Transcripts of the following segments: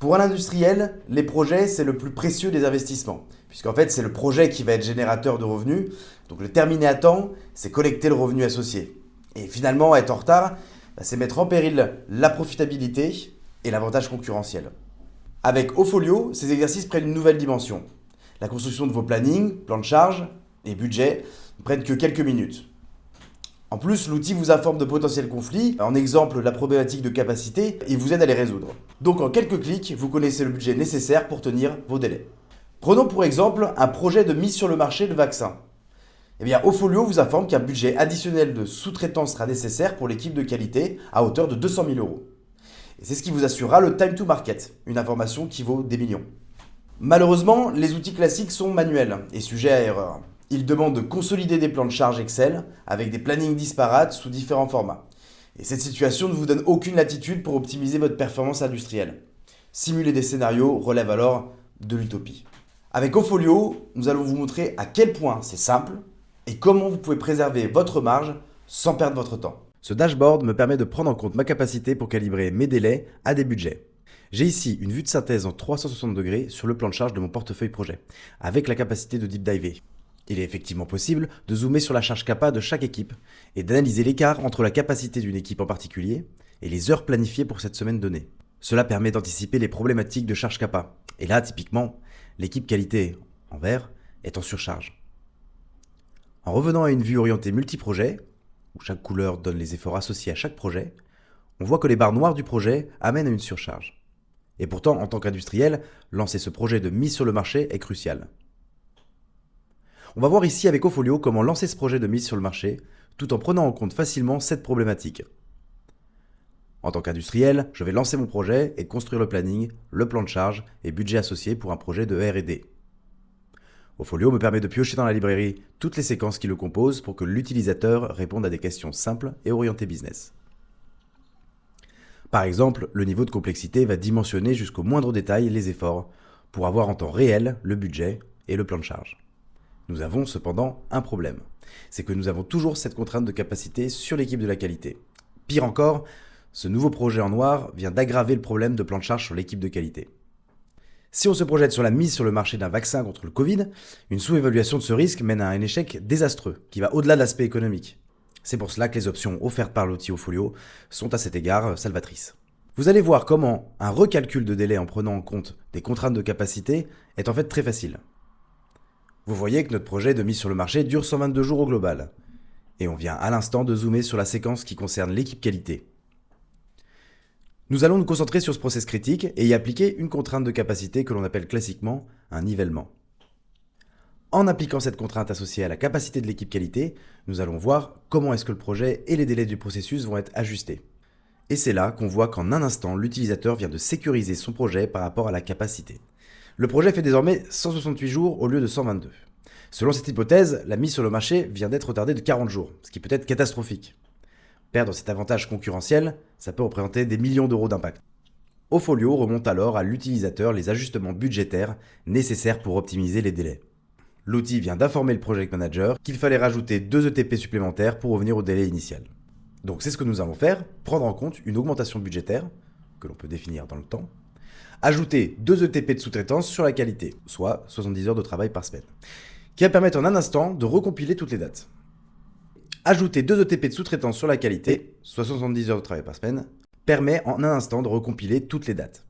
Pour un industriel, les projets, c'est le plus précieux des investissements, puisqu'en fait, c'est le projet qui va être générateur de revenus. Donc le terminer à temps, c'est collecter le revenu associé. Et finalement, être en retard, c'est mettre en péril la profitabilité et l'avantage concurrentiel. Avec Ofolio, ces exercices prennent une nouvelle dimension. La construction de vos plannings, plans de charge et budgets ne prennent que quelques minutes. En plus, l'outil vous informe de potentiels conflits, en exemple la problématique de capacité, et vous aide à les résoudre. Donc en quelques clics, vous connaissez le budget nécessaire pour tenir vos délais. Prenons pour exemple un projet de mise sur le marché de vaccins. Eh bien, Ofolio vous informe qu'un budget additionnel de sous-traitance sera nécessaire pour l'équipe de qualité à hauteur de 200 000 euros. Et c'est ce qui vous assurera le time to market, une information qui vaut des millions. Malheureusement, les outils classiques sont manuels et sujets à erreur. Ils demandent de consolider des plans de charge Excel avec des plannings disparates sous différents formats. Et cette situation ne vous donne aucune latitude pour optimiser votre performance industrielle. Simuler des scénarios relève alors de l'utopie. Avec Ofolio, nous allons vous montrer à quel point c'est simple et comment vous pouvez préserver votre marge sans perdre votre temps. Ce dashboard me permet de prendre en compte ma capacité pour calibrer mes délais à des budgets. J'ai ici une vue de synthèse en 360 degrés sur le plan de charge de mon portefeuille projet, avec la capacité de deep diver. Il est effectivement possible de zoomer sur la charge CAPA de chaque équipe et d'analyser l'écart entre la capacité d'une équipe en particulier et les heures planifiées pour cette semaine donnée. Cela permet d'anticiper les problématiques de charge CAPA. Et là, typiquement, l'équipe qualité en vert est en surcharge. En revenant à une vue orientée multi-projet, où chaque couleur donne les efforts associés à chaque projet, on voit que les barres noires du projet amènent à une surcharge. Et pourtant, en tant qu'industriel, lancer ce projet de mise sur le marché est crucial. On va voir ici avec Ofolio comment lancer ce projet de mise sur le marché, tout en prenant en compte facilement cette problématique. En tant qu'industriel, je vais lancer mon projet et construire le planning, le plan de charge et budget associé pour un projet de R&D. Ofolio me permet de piocher dans la librairie toutes les séquences qui le composent pour que l'utilisateur réponde à des questions simples et orientées business. Par exemple, le niveau de complexité va dimensionner jusqu'au moindre détail les efforts pour avoir en temps réel le budget et le plan de charge. Nous avons cependant un problème. C'est que nous avons toujours cette contrainte de capacité sur l'équipe de la qualité. Pire encore, ce nouveau projet en noir vient d'aggraver le problème de plan de charge sur l'équipe de qualité. Si on se projette sur la mise sur le marché d'un vaccin contre le Covid, une sous-évaluation de ce risque mène à un échec désastreux qui va au-delà de l'aspect économique. C'est pour cela que les options offertes par l'outil Ofolio sont à cet égard salvatrices. Vous allez voir comment un recalcul de délai en prenant en compte des contraintes de capacité est en fait très facile. Vous voyez que notre projet de mise sur le marché dure 122 jours au global. Et on vient à l'instant de zoomer sur la séquence qui concerne l'équipe qualité. Nous allons nous concentrer sur ce process critique et y appliquer une contrainte de capacité que l'on appelle classiquement un nivellement. En appliquant cette contrainte associée à la capacité de l'équipe qualité, nous allons voir comment est-ce que le projet et les délais du processus vont être ajustés. Et c'est là qu'on voit qu'en un instant, l'utilisateur vient de sécuriser son projet par rapport à la capacité. Le projet fait désormais 168 jours au lieu de 122. Selon cette hypothèse, la mise sur le marché vient d'être retardée de 40 jours, ce qui peut être catastrophique. Perdre cet avantage concurrentiel, ça peut représenter des millions d'euros d'impact. Ofolio remonte alors à l'utilisateur les ajustements budgétaires nécessaires pour optimiser les délais. L'outil vient d'informer le project manager qu'il fallait rajouter 2 ETP supplémentaires pour revenir au délai initial. Donc c'est ce que nous allons faire, prendre en compte une augmentation budgétaire, que l'on peut définir dans le temps, ajouter 2 ETP de sous-traitance sur la qualité, soit 70 heures de travail par semaine, qui va permettre en un instant de recompiler toutes les dates. Ajouter 2 ETP de sous-traitance sur la qualité, soit 70 heures de travail par semaine, permet en un instant de recompiler toutes les dates.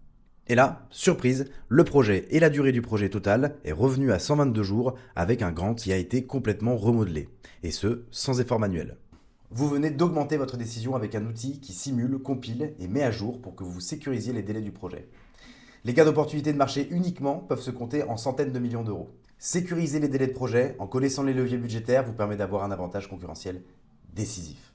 Et là, surprise, le projet et la durée du projet total est revenu à 122 jours avec un grant qui a été complètement remodelé, et ce, sans effort manuel. Vous venez d'augmenter votre décision avec un outil qui simule, compile et met à jour pour que vous sécurisiez les délais du projet. Les gains d'opportunités de marché uniquement peuvent se compter en centaines de millions d'euros. Sécuriser les délais de projet en connaissant les leviers budgétaires vous permet d'avoir un avantage concurrentiel décisif.